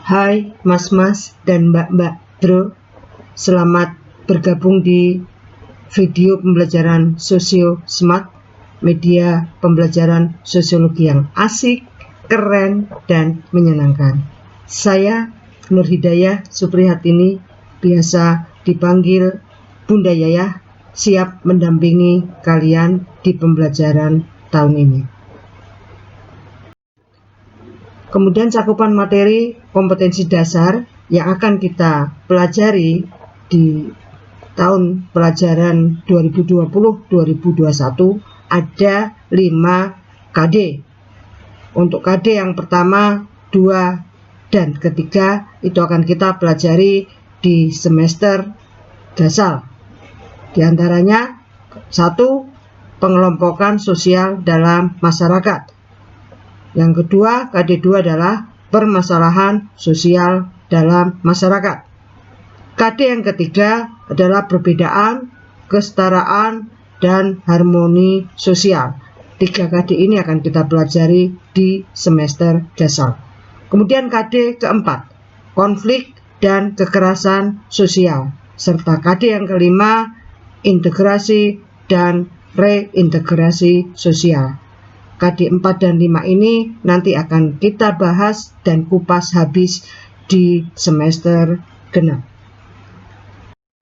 Hai mas-mas dan mbak-mbak bro, selamat bergabung di video pembelajaran Sosio Smart, media pembelajaran sosiologi yang asik, keren, dan menyenangkan. Saya Nur Hidayah Suprihatini, biasa dipanggil Bunda Yayah, siap mendampingi kalian di pembelajaran tahun ini. Kemudian cakupan materi kompetensi dasar yang akan kita pelajari di tahun pelajaran 2020-2021 ada 5 KD. Untuk KD yang pertama, 2, dan ketiga itu akan kita pelajari di semester dasar. Di antaranya 1. Pengelompokan sosial dalam masyarakat. Yang kedua, KD2 adalah permasalahan sosial dalam masyarakat. KD yang ketiga adalah perbedaan, kesetaraan, dan harmoni sosial. 3 KD ini akan kita pelajari di semester dasar. Kemudian KD keempat, konflik dan kekerasan sosial. Serta KD yang kelima, integrasi dan reintegrasi sosial. KD 4 dan 5 ini nanti akan kita bahas dan kupas habis di semester genap.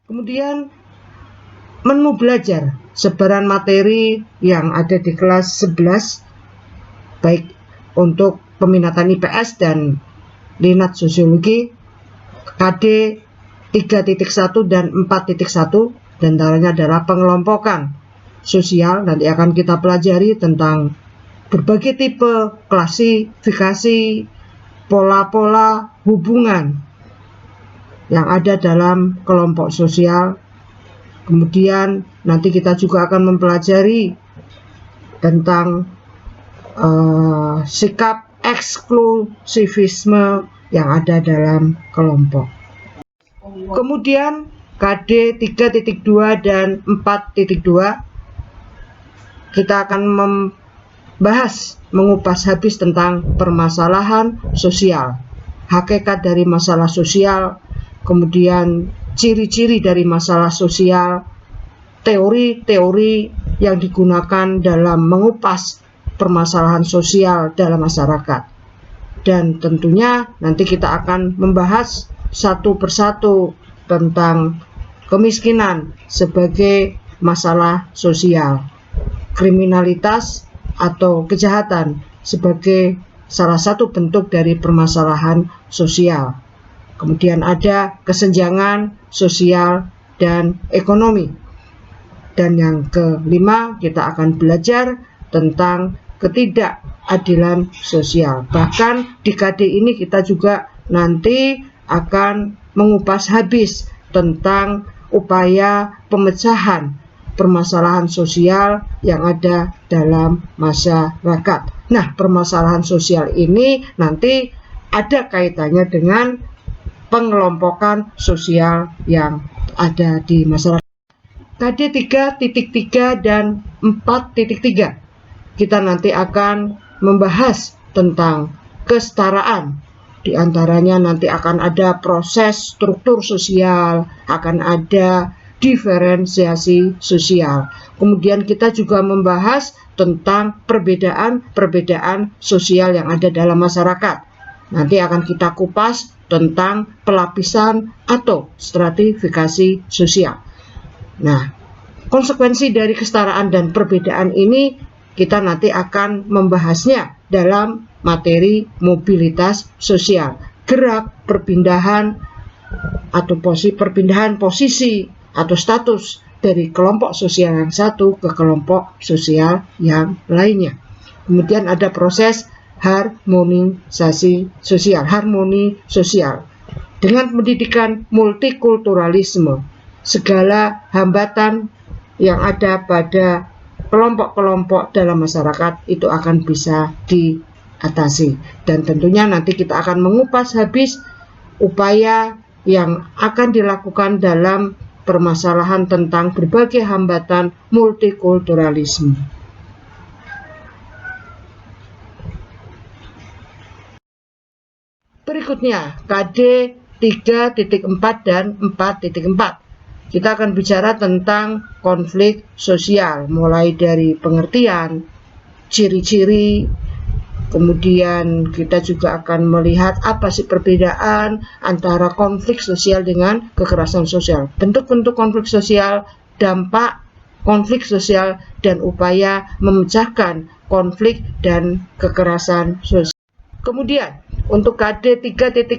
Kemudian menu belajar sebaran materi yang ada di kelas 11, baik untuk peminatan IPS dan minat sosiologi, KD 3.1 dan 4.1, dan antaranya adalah pengelompokan sosial. Nanti akan kita pelajari tentang berbagai tipe klasifikasi, pola-pola hubungan yang ada dalam kelompok sosial. Kemudian nanti kita juga akan mempelajari tentang sikap eksklusivisme yang ada dalam kelompok. Kemudian KD 3.2 dan 4.2 kita akan mengupas habis tentang permasalahan sosial, hakikat dari masalah sosial, kemudian ciri-ciri dari masalah sosial, teori-teori yang digunakan dalam mengupas permasalahan sosial dalam masyarakat. Dan tentunya nanti kita akan membahas satu persatu tentang kemiskinan sebagai masalah sosial, kriminalitas atau kejahatan sebagai salah satu bentuk dari permasalahan sosial. Kemudian ada kesenjangan sosial dan ekonomi. Dan yang kelima, kita akan belajar tentang ketidakadilan sosial. Bahkan di KD ini kita juga nanti akan mengupas habis tentang upaya pemecahan permasalahan sosial yang ada dalam masyarakat. Nah, permasalahan sosial ini nanti ada kaitannya dengan pengelompokan sosial yang ada di masyarakat. KD 3.3 dan 4.3 kita nanti akan membahas tentang kesetaraan. Di antaranya nanti akan ada proses struktur sosial, akan ada diferensiasi sosial. Kemudian kita juga membahas tentang perbedaan sosial yang ada dalam masyarakat. Nanti akan kita kupas tentang pelapisan atau stratifikasi sosial. Nah, konsekuensi dari kesetaraan dan perbedaan ini kita nanti akan membahasnya dalam materi mobilitas sosial, gerak perpindahan atau perpindahan posisi atau status dari kelompok sosial yang satu ke kelompok sosial yang lainnya. Kemudian ada proses harmonisasi sosial, harmoni sosial. Dengan pendidikan multikulturalisme, segala hambatan yang ada pada kelompok-kelompok dalam masyarakat itu akan bisa diatasi. Dan tentunya nanti kita akan mengupas habis upaya yang akan dilakukan dalam permasalahan tentang berbagai hambatan multikulturalisme. Berikutnya, KD 3.4 dan 4.4. Kita akan bicara tentang konflik sosial, mulai dari pengertian, ciri-ciri, kemudian kita juga akan melihat apa sih perbedaan antara konflik sosial dengan kekerasan sosial, bentuk-bentuk konflik sosial, dampak konflik sosial, dan upaya memecahkan konflik dan kekerasan sosial. Kemudian untuk KD 3.5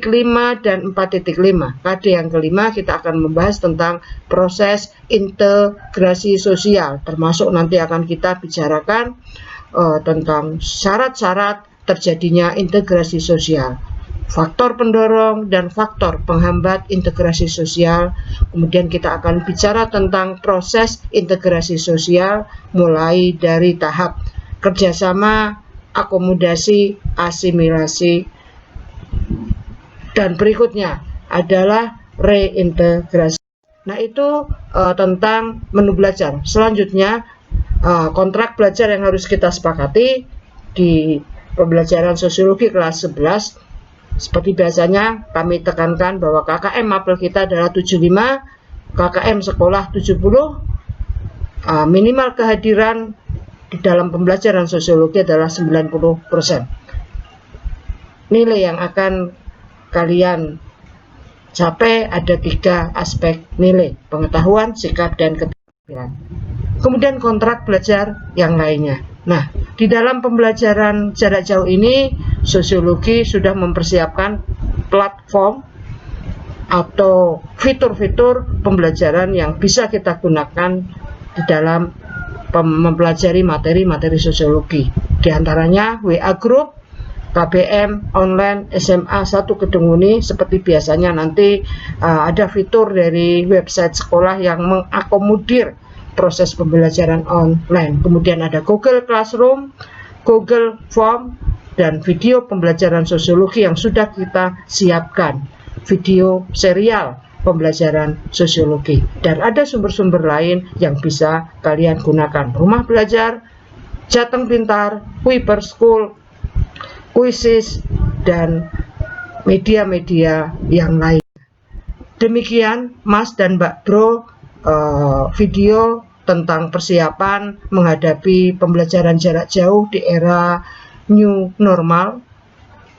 dan 4.5, KD yang kelima kita akan membahas tentang proses integrasi sosial, termasuk nanti akan kita bicarakan tentang syarat-syarat terjadinya integrasi sosial, faktor pendorong dan faktor penghambat integrasi sosial. Kemudian kita akan bicara tentang proses integrasi sosial mulai dari tahap kerjasama, akomodasi, asimilasi, dan berikutnya adalah reintegrasi. Nah, itu tentang menu belajar. Selanjutnya kontrak belajar yang harus kita sepakati di pembelajaran sosiologi kelas 11. Seperti biasanya kami tekankan bahwa KKM mapel kita adalah 75, KKM sekolah 70, minimal kehadiran di dalam pembelajaran sosiologi adalah 90%. Nilai yang akan kalian capai ada 3 aspek nilai: pengetahuan, sikap, dan keterampilan. Kemudian kontrak belajar yang lainnya. Nah, di dalam pembelajaran jarak jauh ini, sosiologi sudah mempersiapkan platform atau fitur-fitur pembelajaran yang bisa kita gunakan di dalam mempelajari materi-materi sosiologi. Di antaranya WA Group, KBM online SMA 1 Kedung Muni. Seperti biasanya nanti ada fitur dari website sekolah yang mengakomodir proses pembelajaran online. Kemudian ada Google Classroom, Google Form, dan video pembelajaran sosiologi yang sudah kita siapkan, video serial pembelajaran sosiologi, dan ada sumber-sumber lain yang bisa kalian gunakan: rumah belajar, Jateng Pintar, Kuiper School, Kuisis, dan media-media yang lain. Demikian Mas dan Mbak Bro, video tentang persiapan menghadapi pembelajaran jarak jauh di era new normal.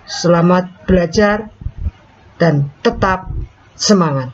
Selamat belajar dan tetap semangat.